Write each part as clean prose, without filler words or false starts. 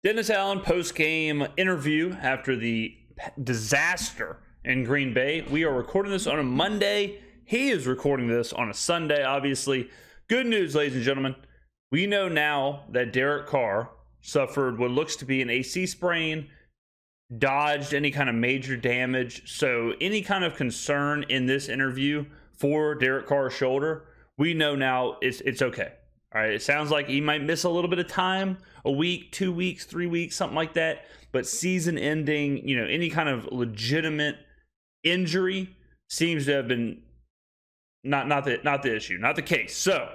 Dennis Allen post-game interview after the disaster in Green Bay. We are recording this on a Monday. He is recording this on a Sunday, obviously. Good news, ladies and gentlemen. We know now that Derek Carr suffered what looks to be an AC sprain, dodged any kind of major damage. So any kind of concern in this interview for Derek Carr's shoulder, we know now it's okay. All right, it sounds like he might miss a little bit of time, a week, 2 weeks, 3 weeks, something like that. But season ending, any kind of legitimate injury seems to have been not the issue, not the case. So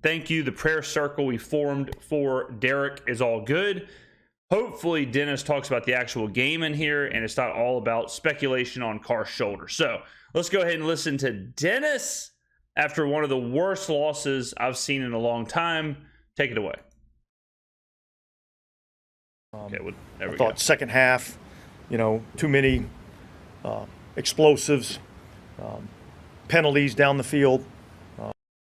thank you. The prayer circle we formed for Derek is all good. Hopefully Dennis talks about the actual game in here and it's not all about speculation on Carr's shoulder. So let's go ahead and listen to Dennis after one of the worst losses I've seen in a long time. Take it away. Okay, well, there we go. Second half, too many explosives, penalties down the field.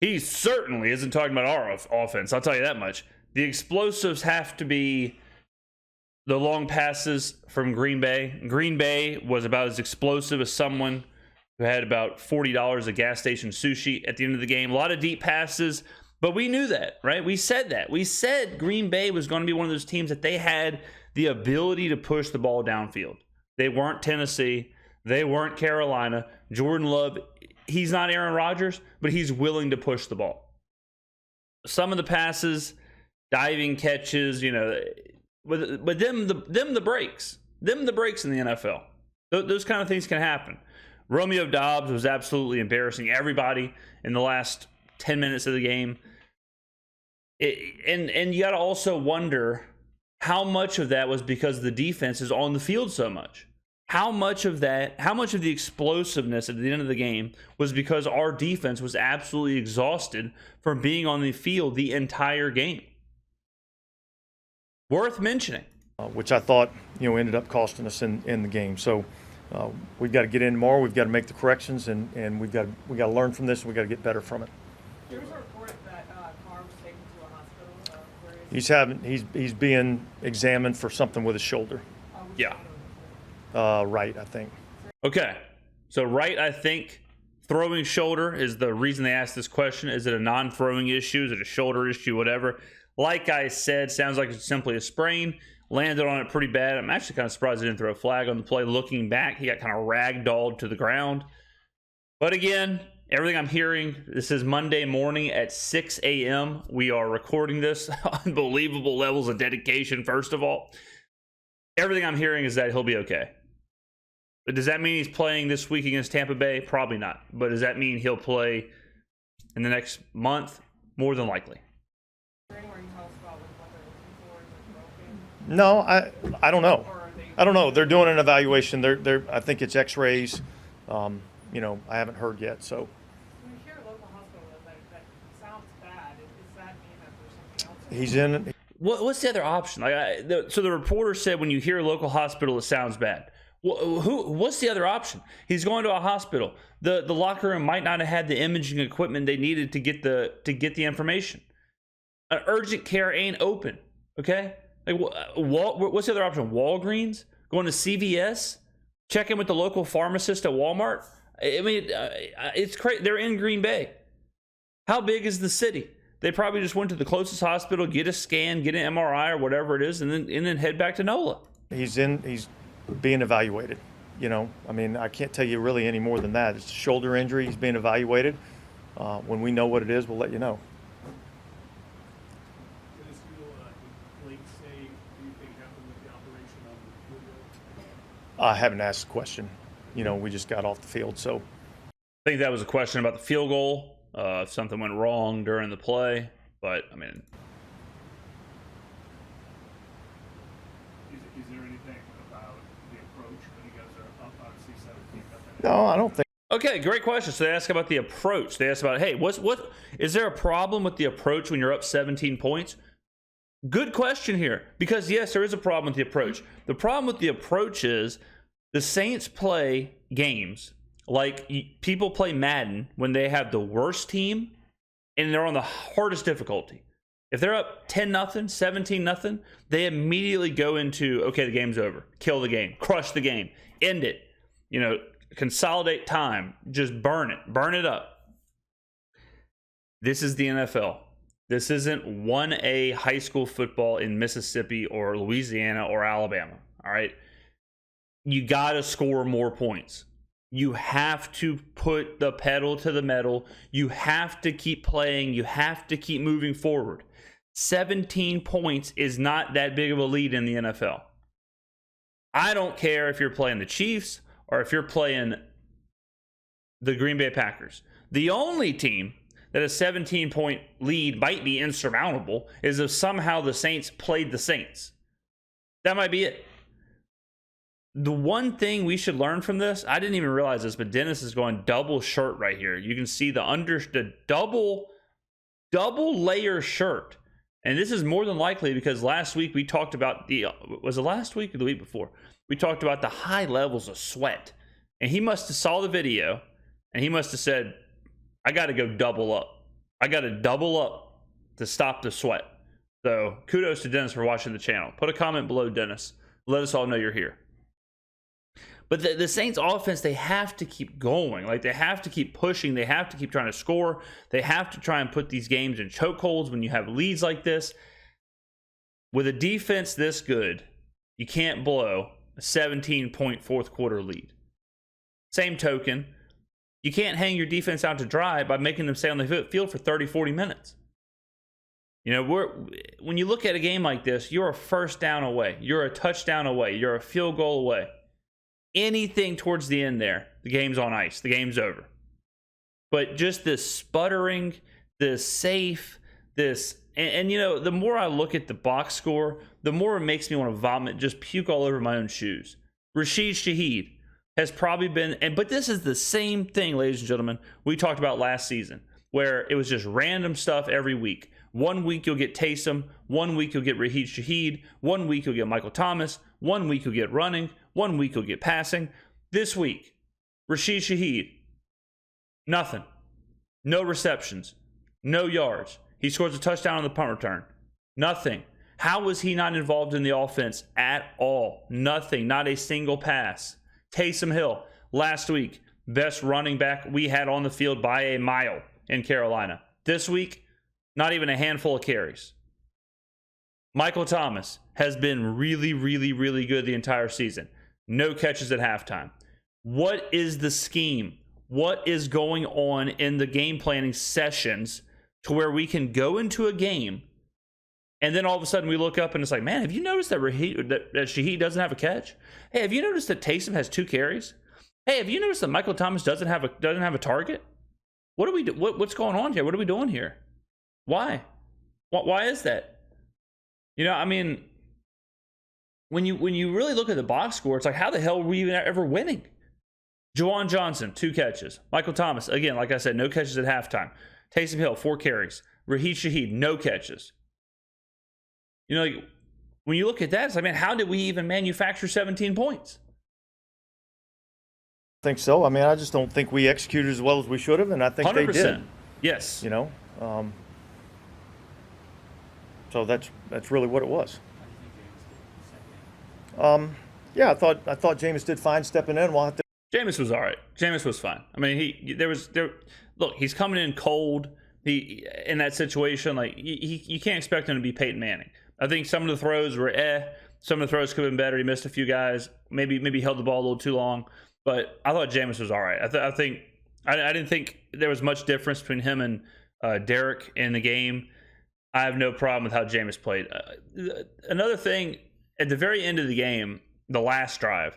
He certainly isn't talking about our offense, I'll tell you that much. The explosives have to be the long passes from Green Bay. Green Bay was about as explosive as someone who had about $40 of gas station sushi at the end of the game. A lot of deep passes, but we knew that, right? We said that. We said Green Bay was going to be one of those teams that they had the ability to push the ball downfield. They weren't Tennessee. They weren't Carolina. Jordan Love, he's not Aaron Rodgers, but he's willing to push the ball. Some of the passes, diving catches, but them the breaks. Them the breaks in the NFL. Those kind of things can happen. Romeo Doubs was absolutely embarrassing everybody in the last 10 minutes of the game. And you got to also wonder how much of that was because the defense is on the field so much. How much of the explosiveness at the end of the game was because our defense was absolutely exhausted from being on the field the entire game. Worth mentioning. Which I thought, ended up costing us in the game. So we've got to get in more. We've got to make the corrections, and we got to learn from this, and we got to get better from it. There was a report that Carr was taken to a hospital. He's being examined for something with his shoulder. Yeah. Right, I think. Okay. So right, I think throwing shoulder is the reason they asked this question. Is it a non-throwing issue? Is it a shoulder issue? Whatever. Like I said, sounds like it's simply a sprain. Landed on it pretty bad. I'm actually kind of surprised they didn't throw a flag on the play. Looking back, he got kind of ragdolled to the ground. But again, everything I'm hearing, this is Monday morning at 6 a.m. We are recording this. Unbelievable levels of dedication, first of all. Everything I'm hearing is that he'll be okay. But does that mean he's playing this week against Tampa Bay? Probably not. But does that mean he'll play in the next month? More than likely. No, I don't know. I don't know. They're doing an evaluation. I think it's X-rays. I haven't heard yet. So. When you hear local hospital that sounds bad, does that mean that there's something else? He's in. What's the other option? So the reporter said when you hear local hospital, it sounds bad. What's the other option? He's going to a hospital. The locker room might not have had the imaging equipment they needed to get the information. An urgent care ain't open. Okay. What's the other option? Walgreens? Going to CVS? Checking with the local pharmacist at Walmart? I mean, it's crazy. They're in Green Bay. How big is the city? They probably just went to the closest hospital, get a scan, get an MRI or whatever it is, and then head back to NOLA. He's being evaluated. I can't tell you really any more than that. It's a shoulder injury. He's being evaluated. When we know what it is, we'll let you know. I haven't asked the question. We just got off the field, so. I think that was a question about the field goal. If something went wrong during the play, but I mean. Is there anything about the approach when you guys are up on C-17? No, I don't think. Okay, great question. So they ask about the approach. They ask about, hey, what is there a problem with the approach when you're up 17 points? Good question here, because yes, there is a problem with the approach. The problem with the approach is the Saints play games like people play Madden when they have the worst team and they're on the hardest difficulty. If they're up 10-0, 17-0, they immediately go into, okay, the game's over. Kill the game, crush the game, end it. Consolidate time, just burn it up. This is the NFL. This isn't 1A high school football in Mississippi or Louisiana or Alabama. All right. You got to score more points. You have to put the pedal to the metal. You have to keep playing. You have to keep moving forward. 17 points is not that big of a lead in the NFL. I don't care if you're playing the Chiefs or if you're playing the Green Bay Packers. The only team that a 17-point lead might be insurmountable is if somehow the Saints played the Saints. That might be it. The one thing we should learn from this, I didn't even realize this, but Dennis is going double shirt right here. You can see the double layer shirt. And this is more than likely because last week we talked about was it last week or the week before? We talked about the high levels of sweat. And he must have saw the video and he must have said, I got to go double up. I got to double up to stop the sweat. So kudos to Dennis for watching the channel. Put a comment below, Dennis. Let us all know you're here. But the Saints offense, they have to keep going. Like, they have to keep pushing. They have to keep trying to score. They have to try and put these games in chokeholds when you have leads like this. With a defense this good, you can't blow a 17-point fourth quarter lead. Same token, you can't hang your defense out to dry by making them stay on the field for 30, 40 minutes. When you look at a game like this, you're a first down away. You're a touchdown away. You're a field goal away. Anything towards the end there, the game's on ice. The game's over. But just this sputtering, this safe, this... And the more I look at the box score, the more it makes me want to vomit, just puke all over my own shoes. Rashid Shaheed has probably been... But this is the same thing, ladies and gentlemen, we talked about last season, where it was just random stuff every week. One week you'll get Taysom. One week you'll get Rashid Shaheed. One week you'll get Michael Thomas. One week you'll get running. One week you'll get passing. This week, Rashid Shaheed, nothing. No receptions. No yards. He scores a touchdown on the punt return. Nothing. How was he not involved in the offense at all? Nothing. Not a single pass. Taysom Hill, last week, best running back we had on the field by a mile in Carolina. This week, not even a handful of carries. Michael Thomas has been really, really, really good the entire season. No catches at halftime. What is the scheme? What is going on in the game planning sessions to where we can go into a game and then all of a sudden we look up and it's like, man, have you noticed that Shaheed doesn't have a catch? Hey, have you noticed that Taysom has 2 carries? Hey, have you noticed that Michael Thomas doesn't have a target? What do we do? What's going on here? What are we doing here? Why? Why is that? When you really look at the box score, it's like, how the hell are we even ever winning? Juwan Johnson, 2 catches. Michael Thomas, again, like I said, no catches at halftime. Taysom Hill, 4 carries. Rashid Shaheed, no catches. When you look at that, it's like, man, how did we even manufacture 17 points? I think so. I just don't think we executed as well as we should have, and I think 100%. They did. Yes. So that's really what it was. Yeah, I thought Jameis did fine stepping in. Jameis was all right. Jameis was fine. Look, he's coming in cold. In that situation, like you can't expect him to be Peyton Manning. I think some of the throws were some of the throws could have been better. He missed a few guys. Maybe held the ball a little too long. But I thought Jameis was all right. I didn't think there was much difference between him and Derek in the game. I have no problem with how Jameis played. Another thing, at the very end of the game, the last drive,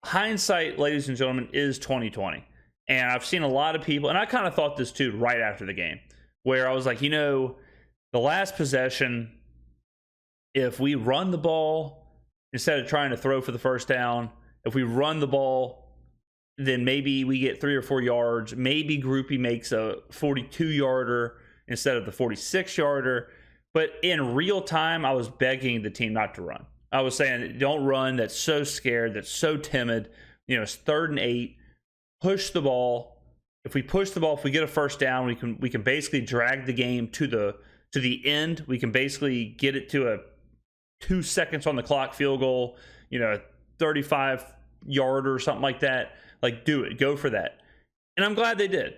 hindsight, ladies and gentlemen, is 20/20. And I've seen a lot of people, and I kind of thought this too right after the game, where I was like, the last possession, if we run the ball instead of trying to throw for the first down, if we run the ball, then maybe we get 3 or 4 yards. Maybe Groupie makes a 42-yarder instead of the 46-yarder. But in real time, I was begging the team not to run. I was saying, don't run. That's so scared. That's so timid. It's 3rd and 8. Push the ball. If we push the ball, if we get a first down, we can basically drag the game to to the end. We can basically get it to a 2 seconds on the clock field goal, 35 yard or something like that. Like, do it, go for that. And I'm glad they did.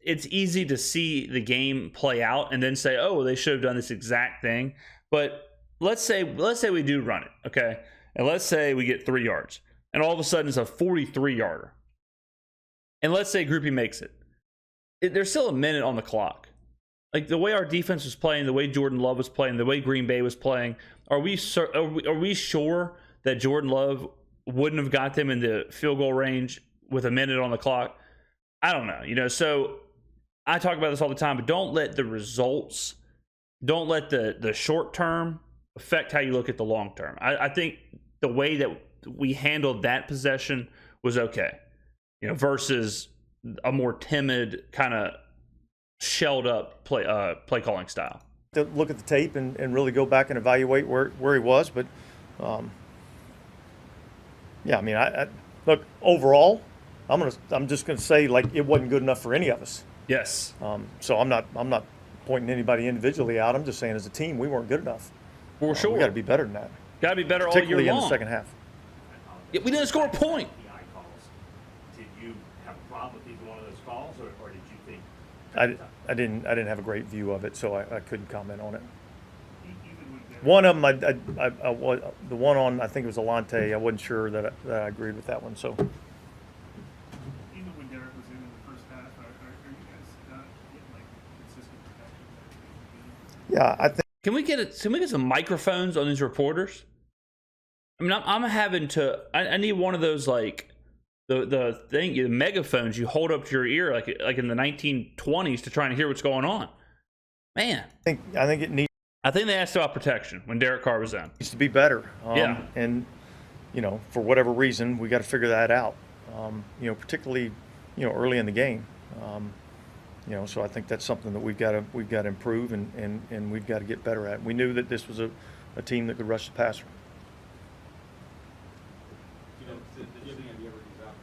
It's easy to see the game play out and then say, oh, well, they should have done this exact thing. But let's say we do run it, okay? And let's say we get 3 yards, and all of a sudden it's a 43-yarder. And let's say Groupie makes it. There's still a minute on the clock. Like, the way our defense was playing, the way Jordan Love was playing, the way Green Bay was playing, are we sure that Jordan Love wouldn't have got them in the field goal range with a minute on the clock? I don't know. So I talk about this all the time, but don't let the results, don't let the short term affect how you look at the long term. I think the way that we handled that possession was okay, versus a more timid, kind of shelled up play calling style. To look at the tape and really go back and evaluate where he was, but yeah, I mean, I look, overall, I'm just gonna say, like, it wasn't good enough for any of us. Yes. So I'm not pointing anybody individually out. I'm just saying, as a team, we weren't good enough. For sure. We got to be better than that. Got to be better all year long. Particularly in the second half. Yeah, we didn't score a point. The eye calls. Did you have a problem with either one of those calls, or did you think? I didn't have a great view of it, so I couldn't comment on it. Even with their, One of them, the one on, I think it was Alante, I wasn't sure that I agreed with that one. So even when Derek was in the first half, are you guys not getting like consistent protection? yeah, I think. Can we get some microphones on these reporters? I mean, I'm having to. I need one of those, like the thing, the megaphones you hold up to your ear, like in the 1920s, to try and hear what's going on. Man, I think it needs I think they asked about protection when Derek Carr was in. to be better. Yeah. And for whatever reason, we got to figure that out. Particularly early in the game. So I think that's something that we've got to improve and we've got to get better at. We knew that this was a team that could rush the passer. Did you have any idea where he's at to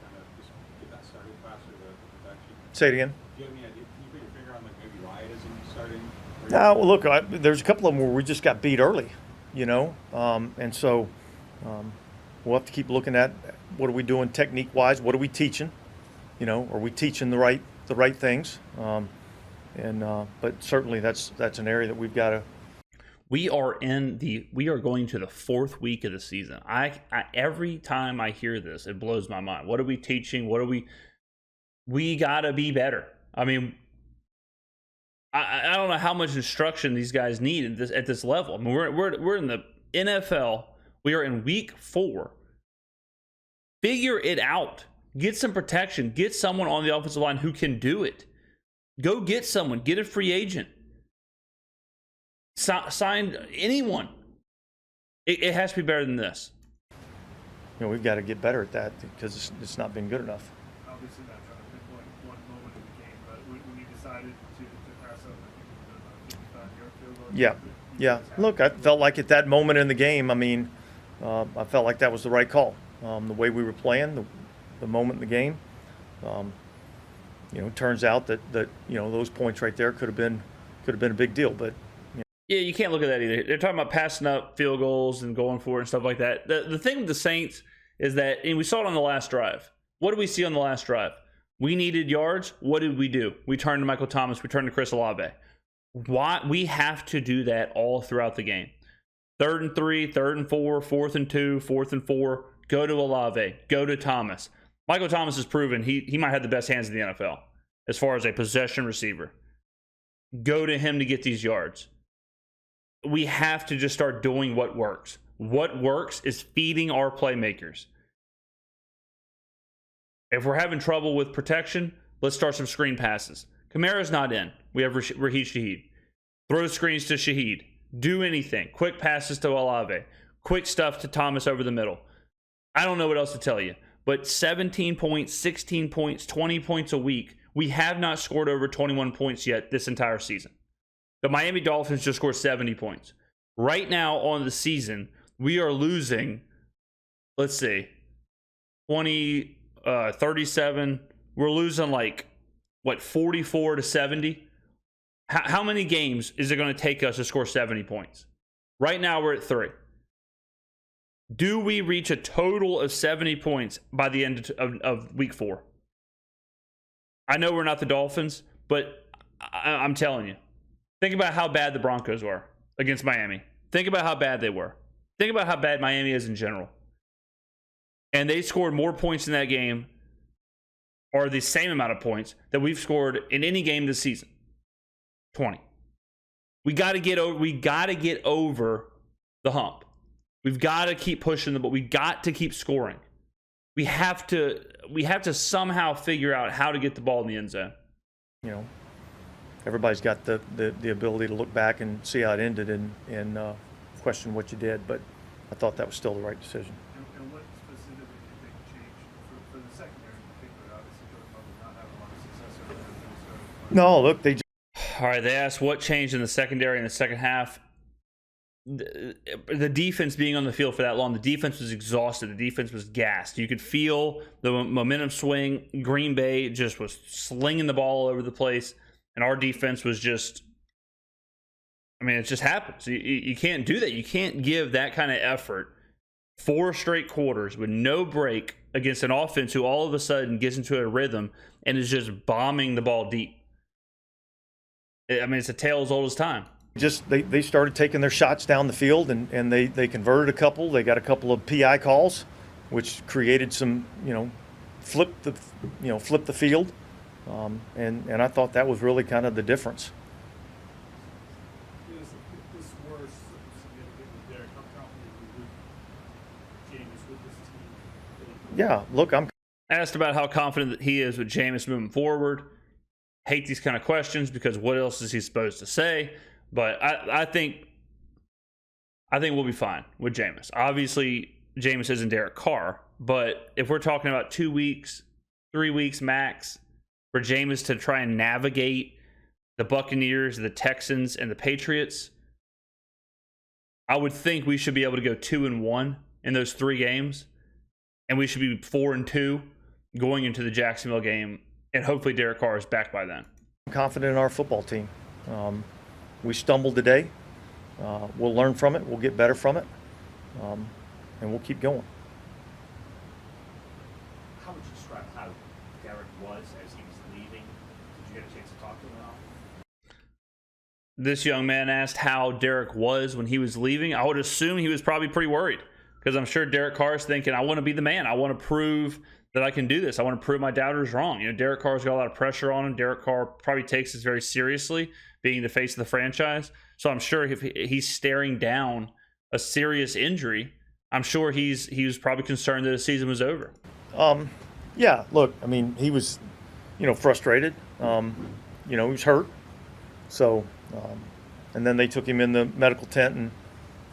kind of just get that started faster, the protection? Say it again. Do you have any idea? Can you put your finger on, like, maybe Riot isn't starting? Well, look, there's a couple of them where we just got beat early, and so we'll have to keep looking at what are we doing technique-wise, what are we teaching, are we teaching the right things, but certainly that's an area that we've got to. We are going to the 4th week of the season. I every time I hear this, it blows my mind. What are we teaching? We gotta be better. I mean, I don't know how much instruction these guys need at this level. I mean, we're in the NFL. We are in week 4. Figure it out. Get some protection. Get someone on the offensive line who can do it. Go get someone. Get a free agent. Sign anyone. It has to be better than this. We've got to get better at that because it's not been good enough. Obviously not trying to pinpoint one moment in the game, but when you decided to pass up, I think it was about 55-yard field goal. Yeah. Look, I felt like at that moment in the game, I mean, I felt like that was the right call. The way we were playing, the moment in the game. Turns out that those points right there could have been a big deal, but. Yeah, you can't look at that either. They're talking about passing up field goals and going for it and stuff like that. The thing with the Saints is that, and we saw it on the last drive. What did we see on the last drive? We needed yards. What did we do? We turned to Michael Thomas. We turned to Chris Olave. Why? We have to do that all throughout the game. 3rd and 3, 3rd and 4, 4th and 2, 4th and 4. Go to Olave. Go to Thomas. Michael Thomas has proven he might have the best hands in the NFL as far as a possession receiver. Go to him to get these yards. We have to just start doing what works. What works is feeding our playmakers. If we're having trouble with protection, let's start some screen passes. Kamara's not in. We have Raheed Shaheed. Throw screens to Shaheed. Do anything. Quick passes to Olave. Quick stuff to Thomas over the middle. I don't know what else to tell you. But 17 points, 16 points, 20 points a week. We have not scored over 21 points yet this entire season. The Miami Dolphins just scored 70 points. Right now on the season, we are losing, let's see, 37. We're losing 44 to 70. How many games is it going to take us to score 70 points? Right now, we're at 3. Do we reach a total of 70 points by the end of week 4? I know we're not the Dolphins, but I'm telling you. Think about how bad the Broncos were against Miami. Think about how bad they were. Think about how bad Miami is in general. And they scored more points in that game, or the same amount of points, that we've scored in any game this season. 20. We got to get over the hump. We've got to keep pushing but we got to keep scoring. We have to somehow figure out how to get the ball in the end zone. You know, everybody's got the ability to look back and see how it ended and question what you did, but I thought that was still the right decision. And what specifically do you think changed for the secondary in particular? Obviously, Jordan Love did not have a lot of success over there. No, look, they All right, they asked what changed in the secondary in the second half. The defense being on the field for that long, the defense was exhausted. The defense was gassed. You could feel the momentum swing. Green Bay just was slinging the ball all over the place, and our defense was just, I mean, it just happens. You can't do that. You can't give that kind of effort 4 straight quarters with no break against an offense who all of a sudden gets into a rhythm and is just bombing the ball deep. I mean, it's a tale as old as time. Just they started taking their shots down the field and they converted a couple. They got a couple of PI calls, which created some, flip the field, and I thought that was really kind of the difference. Is this worse significant with Derek? How confident are you with Jameis with this team? Yeah, look, I'm Asked about how confident that he is with Jameis moving forward. Hate these kind of questions because what else is he supposed to say? But I think we'll be fine with Jameis. Obviously, Jameis isn't Derek Carr, but if we're talking about 2 weeks, 3 weeks max for Jameis to try and navigate the Buccaneers, the Texans, and the Patriots, I would think we should be able to go 2-1 in those 3 games, and we should be 4-2 going into the Jacksonville game, and hopefully Derek Carr is back by then. confident in our football team. We stumbled today. We'll learn from it. We'll get better from it, and we'll keep going. How would you describe how Derek was as he was leaving? Did you get a chance to talk to him at all? This young man asked how Derek was when he was leaving. I would assume he was probably pretty worried because I'm sure Derek Carr is thinking, I want to be the man. I want to prove that I can do this. I want to prove my doubters wrong. Derek Carr's got a lot of pressure on him. Derek Carr probably takes this very seriously, being the face of the franchise. So I'm sure if he's staring down a serious injury, I'm sure he was probably concerned that the season was over. Yeah, look, I mean, he was, frustrated. He was hurt. So, and then they took him in the medical tent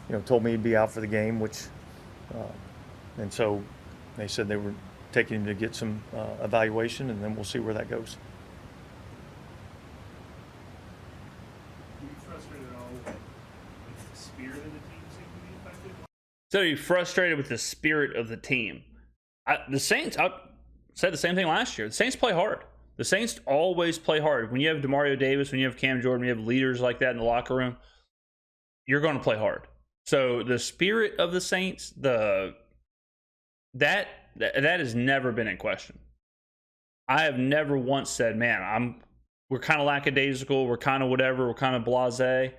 and, told me he'd be out for the game, which, and so they said they were taking him to get some evaluation, and then we'll see where that goes. Were you frustrated at all with the spirit of the team seemed to be affected? So you're frustrated with the spirit of the team. The Saints, I said the same thing last year. The Saints play hard. The Saints always play hard. When you have DeMario Davis, when you have Cam Jordan, when you have leaders like that in the locker room, you're going to play hard. So the spirit of the Saints, that has never been in question. I have never once said, man, we're kind of lackadaisical, we're kind of whatever, we're kind of blasé.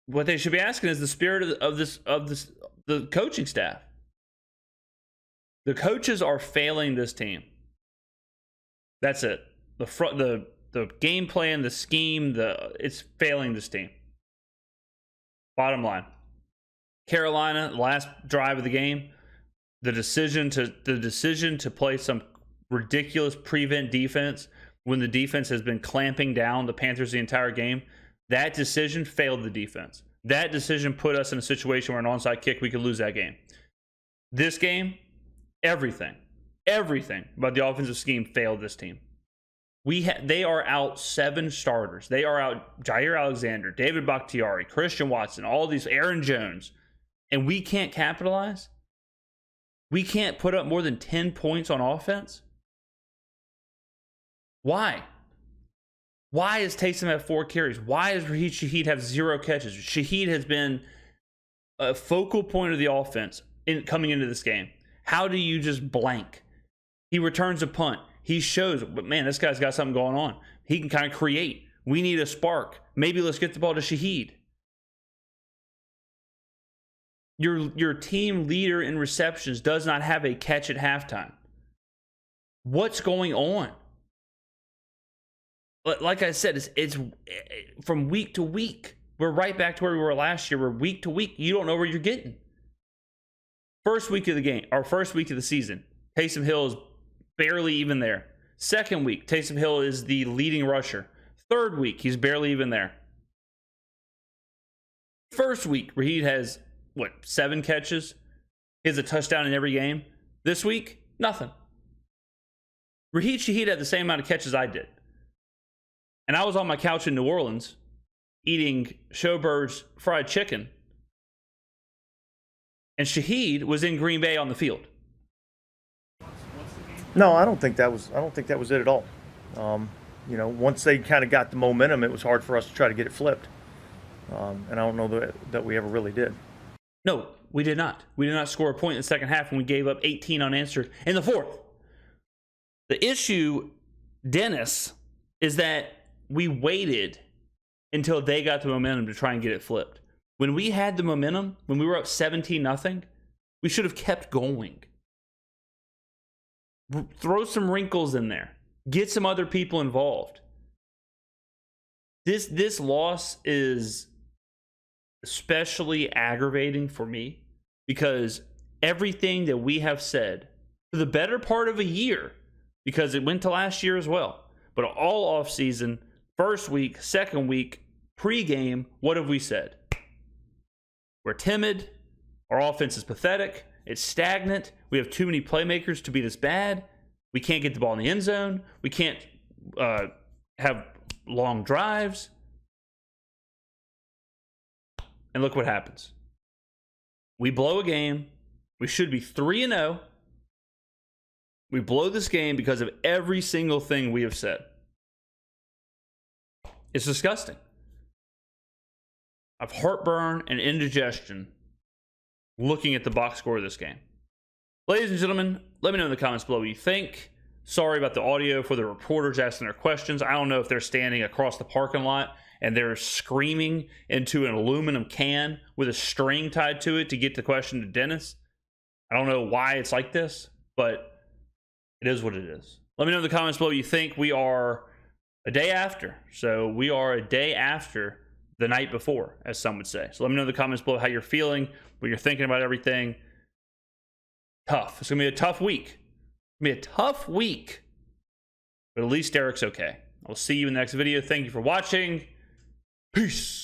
What they should be asking is the spirit of the coaching staff. The coaches are failing this team. That's it. The game plan, the scheme, it's failing this team. Bottom line. Carolina, last drive of the game, the decision to play some ridiculous prevent defense when the defense has been clamping down the Panthers the entire game, that decision failed the defense. That decision put us in a situation where an onside kick, we could lose that game. This game, everything about the offensive scheme failed this team. They are out 7 starters. They are out Jair Alexander, David Bakhtiari, Christian Watson, all these, Aaron Jones, and we can't capitalize? We can't put up more than 10 points on offense? Why? Why is Taysom have 4 carries? Why does Raheem Shaheed have 0 catches? Shaheed has been a focal point of the offense coming into this game. How do you just blank? He returns a punt. He shows, but man, this guy's got something going on. He can kind of create. We need a spark. Maybe let's get the ball to Shaheed. Your team leader in receptions does not have a catch at halftime. What's going on? Like I said, it's from week to week. We're right back to where we were last year. We're week to week. You don't know where you're getting. First week of the game, or first week of the season, Taysom Hill is barely even there. Second week, Taysom Hill is the leading rusher. Third week, he's barely even there. First week, Raheem has, 7 catches? He has a touchdown in every game. This week, nothing. Raheem Shaheed had the same amount of catches I did. And I was on my couch in New Orleans eating Showbird's fried chicken. And Shaheed was in Green Bay on the field. No, I don't think that was it at all. Once they kind of got the momentum, it was hard for us to try to get it flipped. And I don't know that we ever really did. No, we did not. We did not score a point in the second half, and we gave up 18 unanswered in the fourth. The issue, Dennis, is that we waited until they got the momentum to try and get it flipped. When we had the momentum, when we were up 17-0, we should have kept going. Throw some wrinkles in there. Get some other people involved. This loss is especially aggravating for me because everything that we have said for the better part of a year, because it went to last year as well, but all off season, first week, second week, pregame, what have we said? We're timid. Our offense is pathetic. It's stagnant. We have too many playmakers to be this bad. We can't get the ball in the end zone. We can't have long drives. And look what happens. We blow a game. We should be 3-0. We blow this game because of every single thing we have said. It's disgusting. I have heartburn and indigestion looking at the box score of this game. Ladies and gentlemen, let me know in the comments below what you think. Sorry about the audio for the reporters asking their questions. I don't know if they're standing across the parking lot and they're screaming into an aluminum can with a string tied to it to get the question to Dennis. I don't know why it's like this, but it is what it is. Let me know in the comments below what you think. We are a day after. So we are a day after the night before, as some would say. So let me know in the comments below how you're feeling, what you're thinking about everything. Tough. It's going to be a tough week. It's going to be a tough week. But at least Derek's okay. I'll see you in the next video. Thank you for watching. Peace.